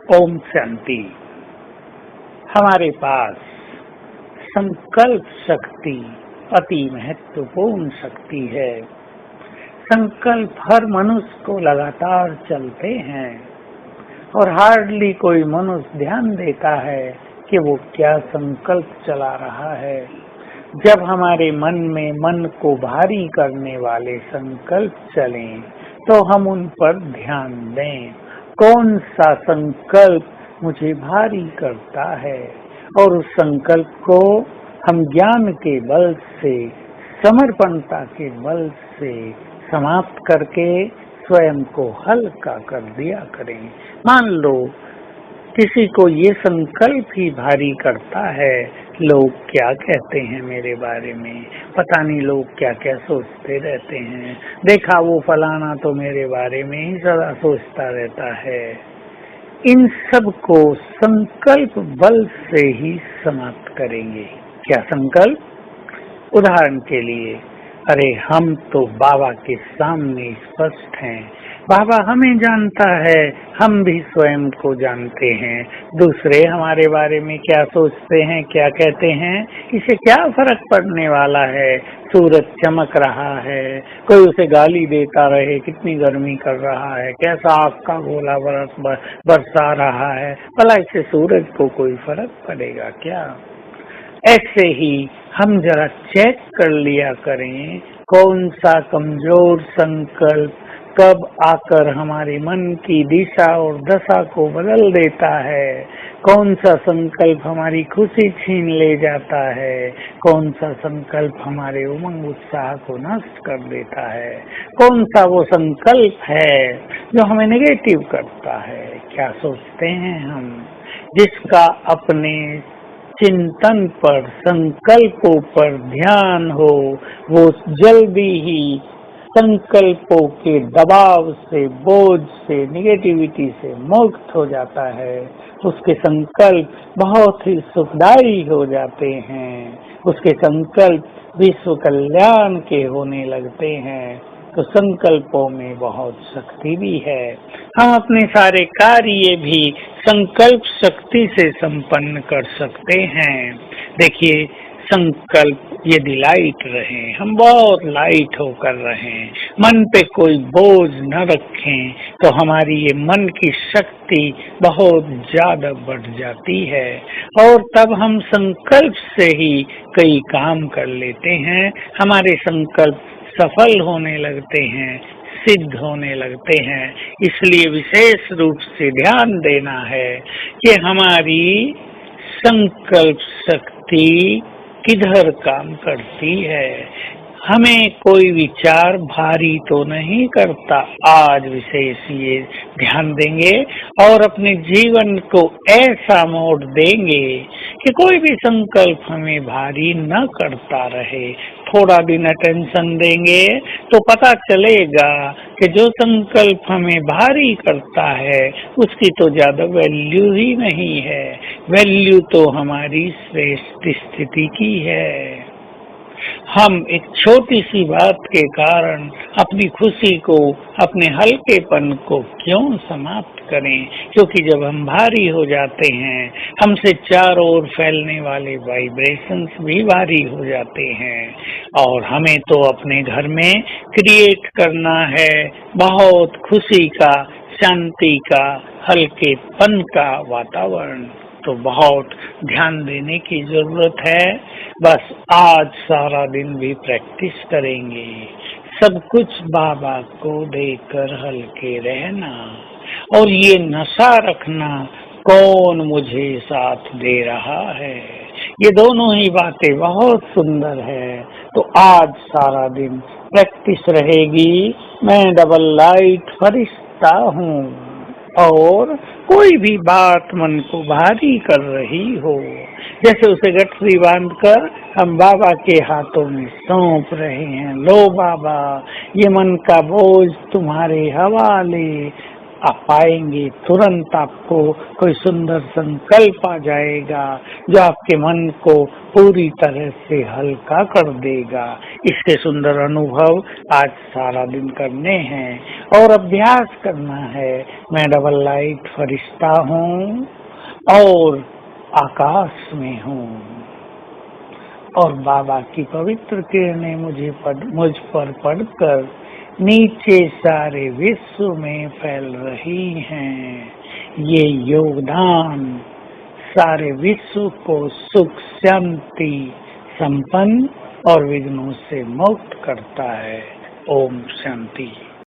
ओम शांति। हमारे पास संकल्प शक्ति अति महत्वपूर्ण शक्ति है। संकल्प हर मनुष्य को लगातार चलते हैं और हार्डली कोई मनुष्य ध्यान देता है कि वो क्या संकल्प चला रहा है। जब हमारे मन में मन को भारी करने वाले संकल्प चलें तो हम उन पर ध्यान दें। कौन सा संकल्प मुझे भारी करता है और उस संकल्प को हम ज्ञान के बल से, समर्पणता के बल से समाप्त करके स्वयं को हल्का कर दिया करें। मान लो किसी को ये संकल्प ही भारी करता है, लोग क्या कहते हैं मेरे बारे में, पता नहीं लोग क्या क्या सोचते रहते हैं, देखा वो फलाना तो मेरे बारे में ही सदा सोचता रहता है। इन सब को संकल्प बल से ही समाप्त करेंगे। क्या संकल्प? उदाहरण के लिए, अरे हम तो बाबा के सामने स्पष्ट हैं, बाबा हमें जानता है, हम भी स्वयं को जानते हैं, दूसरे हमारे बारे में क्या सोचते हैं, क्या कहते हैं, इसे क्या फर्क पड़ने वाला है। सूरज चमक रहा है, कोई उसे गाली देता रहे, कितनी गर्मी कर रहा है, कैसा आग का गोला बरसा रहा है, भला इससे सूरज को कोई फर्क पड़ेगा क्या? ऐसे ही हम जरा चेक कर लिया करें कौन सा कमजोर संकल्प कब आकर हमारे मन की दिशा और दशा को बदल देता है। कौन सा संकल्प हमारी खुशी छीन ले जाता है, कौन सा संकल्प हमारे उमंग उत्साह को नष्ट कर देता है, कौन सा वो संकल्प है जो हमें नेगेटिव करता है। क्या सोचते हैं हम? जिसका अपने चिंतन पर, संकल्पों पर ध्यान हो, वो जल्दी ही संकल्पों के दबाव से, बोझ से, निगेटिविटी से मुक्त हो जाता है। उसके संकल्प बहुत ही सुखदायी हो जाते हैं, उसके संकल्प विश्व कल्याण के होने लगते हैं। तो संकल्पों में बहुत शक्ति भी है। हम अपने सारे कार्य भी संकल्प शक्ति से संपन्न कर सकते हैं। देखिए, संकल्प यदि लाइट रहे, हम बहुत लाइट होकर रहें, मन पे कोई बोझ न रखें, तो हमारी ये मन की शक्ति बहुत ज्यादा बढ़ जाती है और तब हम संकल्प से ही कई काम कर लेते हैं। हमारे संकल्प सफल होने लगते हैं, सिद्ध होने लगते हैं। इसलिए विशेष रूप से ध्यान देना है कि हमारी संकल्प शक्ति किधर काम करती है। हमें कोई विचार भारी तो नहीं करता। आज विशेष ये ध्यान देंगे और अपने जीवन को ऐसा मोड़ देंगे कि कोई भी संकल्प हमें भारी न करता रहे। थोड़ा दिन अटेंशन देंगे तो पता चलेगा कि जो संकल्प हमें भारी करता है उसकी तो ज्यादा वैल्यू ही नहीं है। वैल्यू तो हमारी श्रेष्ठ स्थिति की है। हम एक छोटी सी बात के कारण अपनी खुशी को, अपने हल्केपन को क्यों समाप्त करें? क्योंकि जब हम भारी हो जाते हैं, हमसे चारों ओर फैलने वाले वाइब्रेशंस भी भारी हो जाते हैं और हमें तो अपने घर में क्रिएट करना है बहुत खुशी का, शांति का, हल्केपन का वातावरण। तो बहुत ध्यान देने की जरूरत है। बस आज सारा दिन भी प्रैक्टिस करेंगे, सब कुछ बाबा को देकर हल्के रहना और ये नशा रखना, कौन मुझे साथ दे रहा है। ये दोनों ही बातें बहुत सुंदर है। तो आज सारा दिन प्रैक्टिस रहेगी। मैं डबल लाइट फरिश्ता हूँ और कोई भी बात मन को भारी कर रही हो, जैसे उसे गठरी बांधकर हम बाबा के हाथों में सौंप रहे हैं। लो बाबा, ये मन का बोझ तुम्हारे हवाले, आप पाएंगे तुरंत आपको कोई सुंदर संकल्प आ जाएगा जो आपके मन को पूरी तरह से हल्का कर देगा। इसके सुंदर अनुभव आज सारा दिन करने हैं और अभ्यास करना है। मैं डबल लाइट फरिश्ता हूँ और आकाश में हूँ और बाबा की पवित्र किरणें मुझ पर पड़कर नीचे सारे विश्व में फैल रही हैं। ये योगदान सारे विश्व को सुख, शांति, संपन्न और विघ्नों से मुक्त करता है। ओम शांति।